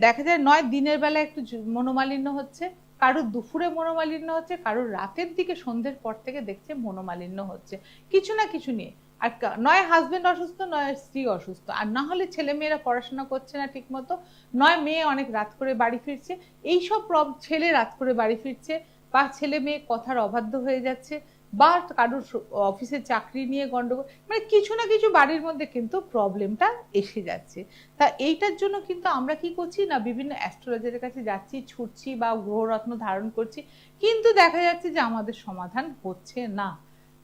Speaker 1: দেখা যায়, নয় দিনের বেলা একটু মনোমালিন্য হচ্ছে, কারোর দুপুরে মনোমালিন্য হচ্ছে, কারোর রাতের দিকে সন্ধ্যের পর থেকে দেখছে মনোমালিন্য হচ্ছে কিছু না কিছু নিয়ে। আর নয় হাজবেন্ড অসুস্থ, নয় স্ত্রী অসুস্থ, আর না হলে ছেলে মেয়েরা পড়াশোনা করছে না ঠিক মতো, নয় মেয়ে অনেক রাত করে বাড়ি ফিরছে। এইসব ছেলে রাত করে বাড়ি ফিরছে, বা ছেলে মেয়ে কথার অবাধ্য হয়ে যাচ্ছে, বা কারোর অফিসে চাকরি নিয়ে গন্ডগোল, মানে কিছু না কিছু বাড়ির মধ্যে কিন্তু প্রবলেমটা এসে যাচ্ছে। তা এইটার জন্য কিন্তু আমরা কি করছি না, বিভিন্ন অ্যাস্ট্রোলজারের কাছে যাচ্ছি, ছুটছি, বা গ্রহরত্ন ধারণ করছি, কিন্তু দেখা যাচ্ছে যে আমাদের সমাধান হচ্ছে না।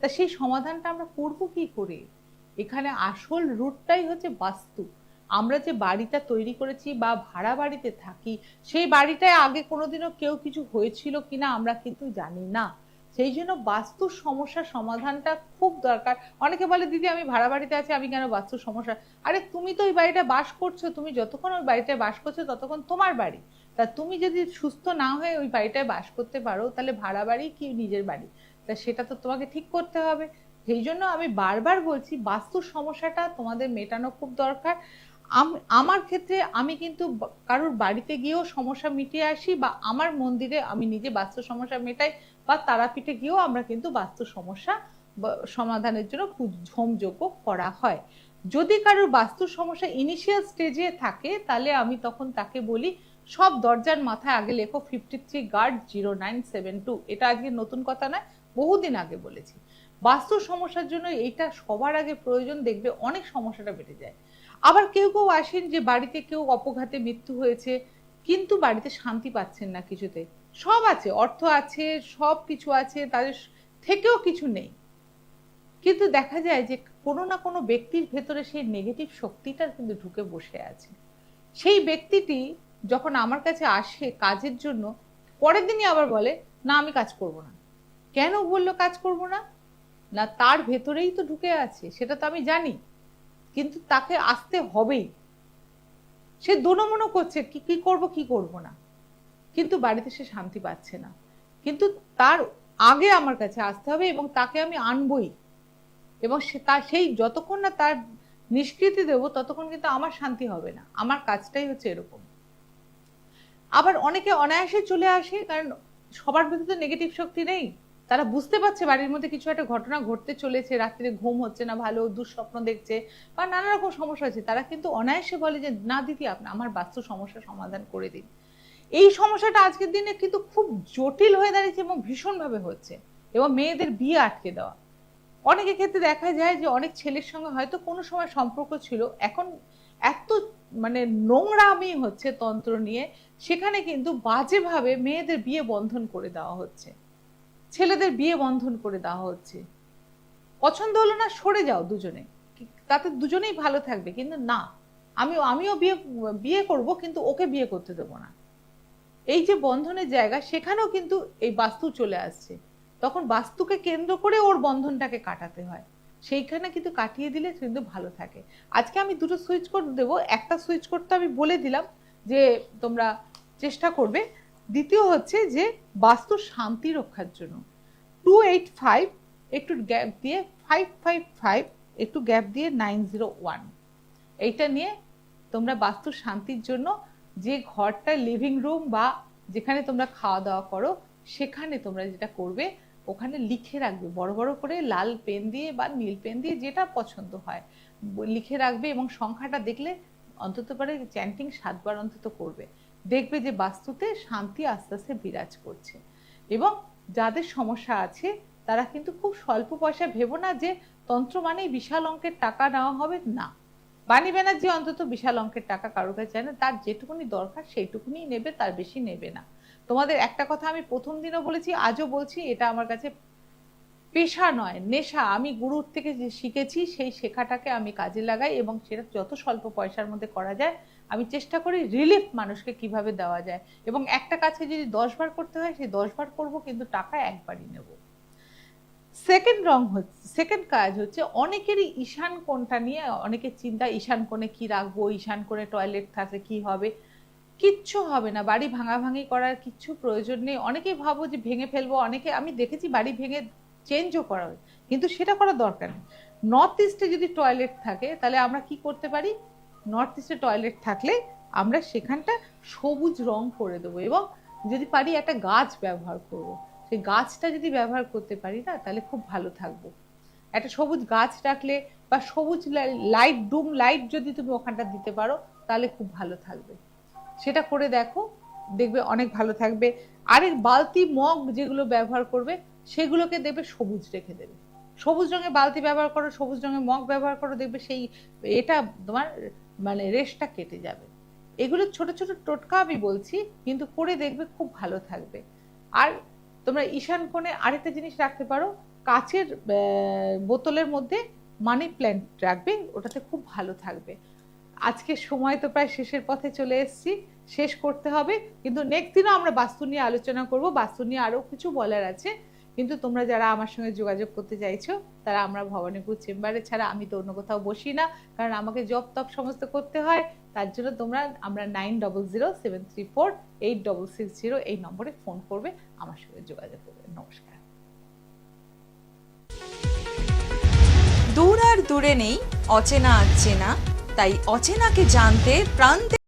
Speaker 1: তা সেই সমাধানটা আমরা করব কি করে? এখানে আসল রুটটাই হচ্ছে বাস্তু। আমরা যে বাড়িটা তৈরি করেছি বা ভাড়া বাড়িতে থাকি, সেই বাড়িটায় আগে কোনোদিনও কেউ কিছু হয়েছিল কিনা আমরা কিন্তু জানি না। সেই জন্য বাস্তুর সমস্যার সমাধানটা খুব দরকার। অনেকে বলে দিদি আমি ভাড়া বাড়িতে আছি, আমি কেন বাস্তুর সমস্যা? আরে তুমি তো ওই বাড়িটা বাস করছো, তুমি যতক্ষণ ওই বাড়িটায় বাস করছো ততক্ষণ তোমার বাড়ি। তা তুমি যদি সুস্থ না হয়ে ওই বাড়িটায় বাস করতে পারো, তাহলে ভাড়া বাড়ি কি নিজের বাড়ি? তা সেটা তো তোমাকে ঠিক করতে হবে। সেই জন্য আমি বারবার বলছি, বাস্তুর সমস্যাটা তোমাদের মেটানো খুব দরকার। আমার ক্ষেত্রে আমি কিন্তু কারোর বাড়িতে গিয়েও সমস্যা মিটিয়ে আসি, বা আমার মন্দিরে আমি নিজে বাস্তু সমস্যা মেটাই, বা তারাপীঠে গিয়েও আমরা কিন্তু বাস্তু সমস্যা সমাধানের জন্য হোম যজ্ঞ করা হয়। যদি কারোর বাস্তুর সমস্যা ইনিশিয়াল স্টেজে থাকে তাহলে আমি তখন তাকে বলি সব দরজার মাথায় আগে লেখো 53 গার্ড 0972। এটা আজকে নতুন কথা নয়, বহুদিন আগে বলেছি। বাস্তুর সমস্যার জন্য এইটা সবার আগে প্রয়োজন, দেখবে অনেক সমস্যাটা বেড়ে যায়। আবার কেউ কেউ আসেন যে বাড়িতে কেউ অপঘাতে মৃত্যু হয়েছে কিন্তু বাড়িতে শান্তি পাচ্ছেন না কিছুতে, সব আছে, অর্থ আছে, সব কিছু আছে, তাদের থেকেও কিছু নেই, কিন্তু দেখা যায় যে কোনো না কোনো ব্যক্তির ভেতরে সেই নেগেটিভ শক্তিটা কিন্তু ঢুকে বসে আছে। সেই ব্যক্তিটি যখন আমার কাছে আসে কাজের জন্য, পরের দিনই আবার বলে না আমি কাজ করব না। কেন বললো কাজ করব না? না তার ভেতরেই তো ঢুকে আছে, সেটা তো আমি জানি, কিন্তু তাকে আসতে হবেই। সে দোনোমনো করছে কি কি করব কি করব না, কিন্তু বাড়িতে সে শান্তি পাচ্ছে না। কিন্তু তার আগে আমার কাছে আসতে হবে এবং তাকে আমি আনবই, এবং সে তার সেই যতক্ষণ না তার নিষ্কৃতি দেব ততক্ষণ কিন্তু আমার শান্তি হবে না। আমার কাজটাই হচ্ছে এরকম। আবার অনেকে অনায়াসে চলে আসে, কারণ সবার ভেতরে তো নেগেটিভ শক্তি নেই। তারা বুঝতে পারছে বাড়ির মধ্যে কিছু একটা ঘটনা ঘটতে চলেছে, রাত্রে ঘুম হচ্ছে না ভালো, দুঃস্বপ্ন দেখছে বা নানা রকম সমস্যা আছে, তারা কিন্তু অনায়াসে বলে যে না দিদি আপনি আমার বাস্তু সমস্যার সমাধান করে দিন। এই সমস্যাটা আজকের দিনে কিন্তু খুব জটিল হয়ে দাঁড়িয়েছে এবং ভীষণভাবে হচ্ছে। এবং মেয়েদের বিয়ে আটকে দেওয়া, অনেকের ক্ষেত্রে দেখা যায় যে অনেক ছেলের সঙ্গে হয়তো কোনো সময় সম্পর্ক ছিল, এখন এত মানে নোংরামি হচ্ছে তন্ত্র নিয়ে, সেখানে কিন্তু বাজেভাবে মেয়েদের বিয়ে বন্ধন করে দেওয়া হচ্ছে, ছেলেদের বিয়ে বন্ধন করে দেওয়া হচ্ছে। পছন্দ হলো না সরে যাও দুজনে, তাতে দুজনেই ভালো থাকবে, কিন্তু না আমিও বিয়ে বিয়ে করব কিন্তু ওকে বিয়ে করতে দেবো না। এই যে বন্ধনের জায়গা, সেখানেও কিন্তু এই বাস্তু চলে আসছে। তখন বাস্তুকে কেন্দ্র করে ওর বন্ধনটাকে কাটাতে হয়, সেইখানে কিন্তু কাটিয়ে দিলে কিন্তু ভালো থাকে। আজকে আমি দুটো সুইচ কোড দেবো, একটা সুইচ কোড তো আমি বলে দিলাম যে তোমরা চেষ্টা করবে, দ্বিতীয় হচ্ছে যে বাস্তুর শান্তি রক্ষার জন্য 285 একটু গ্যাপ দিয়ে 555 একটু গ্যাপ দিয়ে 901, এইটা নিয়ে তোমরা বাস্তুর শান্তির জন্য যে ঘরটা লিভিং রুম বা যেখানে তোমরা খাওয়া দাওয়া করো সেখানে তোমরা যেটা করবে ওখানে লিখে রাখবে বড় বড় করে লাল পেন দিয়ে বা নীল পেন দিয়ে, যেটা পছন্দ হয় লিখে রাখবে, এবং সংখ্যাটা দেখলে অন্তত পারে চ্যান্টিং 7 বার অন্তত করবে। দেখবে যে বাস্তুতে শান্তি আস্তে আস্তে বিরাজ করছে। এবং যাদের সমস্যা আছে তারা কিন্তু খুব স্বল্প পয়সা ভেবো না যে তন্ত্র মানেই বিশাল অঙ্কের টাকা নেওয়া হবে, না। বাণী ব্যানার্জি অন্তত বিশাল অঙ্কের টাকা কারোর কাছে চায় না, তার যেটুকুনি দরকার সেইটুকুনি নেবে, তার বেশি নেবে না। তোমাদের একটা কথা আমি প্রথম দিনও বলেছি, আজও বলছি, এটা আমার কাছে পেশা নয়, নেশা। আমি গুরুর থেকে যে শিখেছি সেই শেখাটাকে আমি কাজে লাগাই, এবং সেটা যত স্বল্প পয়সার মধ্যে করা যায় আমি চেষ্টা করি রিলিফ মানুষকে কিভাবে দেওয়া যায়। এবং একটা কাজকে যদি 10 বার করতে হয় সেই 10 বার করবো, কিন্তু টাকা একবারই নেব। সেকেন্ড কাজ হচ্ছে অনেকেরই ঈশান কোণটা নিয়ে অনেকের চিন্তা, ঈশান কোণে কি রাখবো, ঈশান কোণে টয়লেট থাকলে কি হবে। কিচ্ছু হবে না, বাড়ি ভাঙাভাঙি করার কিচ্ছু প্রয়োজন নেই। অনেকেই ভাবো যে ভেঙে ফেলবো, অনেকে আমি দেখেছি বাড়ি ভেঙে চেঞ্জও করা হয়, কিন্তু সেটা করার দরকার নেই। নর্থ ইস্টে যদি টয়লেট থাকে তাহলে আমরা কি করতে পারি, নর্থ ইস্টে টয়লেট থাকলে আমরা সেখানটা সবুজ রং করে দেবো, এবং যদি পারি একটা গাছ ব্যবহার করবো। সেই গাছটা যদি ব্যবহার করতে পারি না তাহলে খুব ভালো থাকবো। একটা সবুজ গাছ রাখলে বা সবুজ লাইট, ডুম লাইট যদি তুমি ওখানটা দিতে পারো তাহলে খুব ভালো থাকবে। সেটা করে দেখো, দেখবে অনেক ভালো থাকবে। আরেক বালতি মগ যেগুলো ব্যবহার করবে সেগুলোকে দেখবে সবুজ রেখে দেবে, সবুজ রঙের বালতি ব্যবহার করো, সবুজ রঙের মগ ব্যবহার করো, দেখবে সেই এটা তোমার মানে রেশটা কেটে যাবে। এগুলো ছোট ছোট টোটকা আমি বলছি, কিন্তু করে দেখবে খুব ভালো থাকবে। আর তোমরা ঈশান কোণে আরেকটা জিনিস রাখতে পারো, কাচের বোতলের মধ্যে মানি প্ল্যান্ট রাখবে, ওটাতে খুব ভালো থাকবে। আজকে সময় তো প্রায় শেষের পথে চলে এসেছি, শেষ করতে হবে, কিন্তু নেক্সট দিনও আমরা বাস্তু নিয়ে আলোচনা করব। বাস্তু নিয়ে আরো কিছু বলার আছে, কিন্তু তোমরা যারা আমার সঙ্গে যোগাযোগ করতে চাইছো তারা আমরা ভবানীপুর চেম্বারে ছাড়া আমি তো অন্য কোথাও বসি না, কারণ আমাকে জব তপ সমস্ত করতে হয়। তার জন্য আমরা 9007348660 এই নম্বরে ফোন করবে, আমার সঙ্গে যোগাযোগ করবে। নমস্কার।
Speaker 3: দূর আর দূরে নেই অচেনা আচেনা, তাই অচেনাকে জানতে প্রান্তে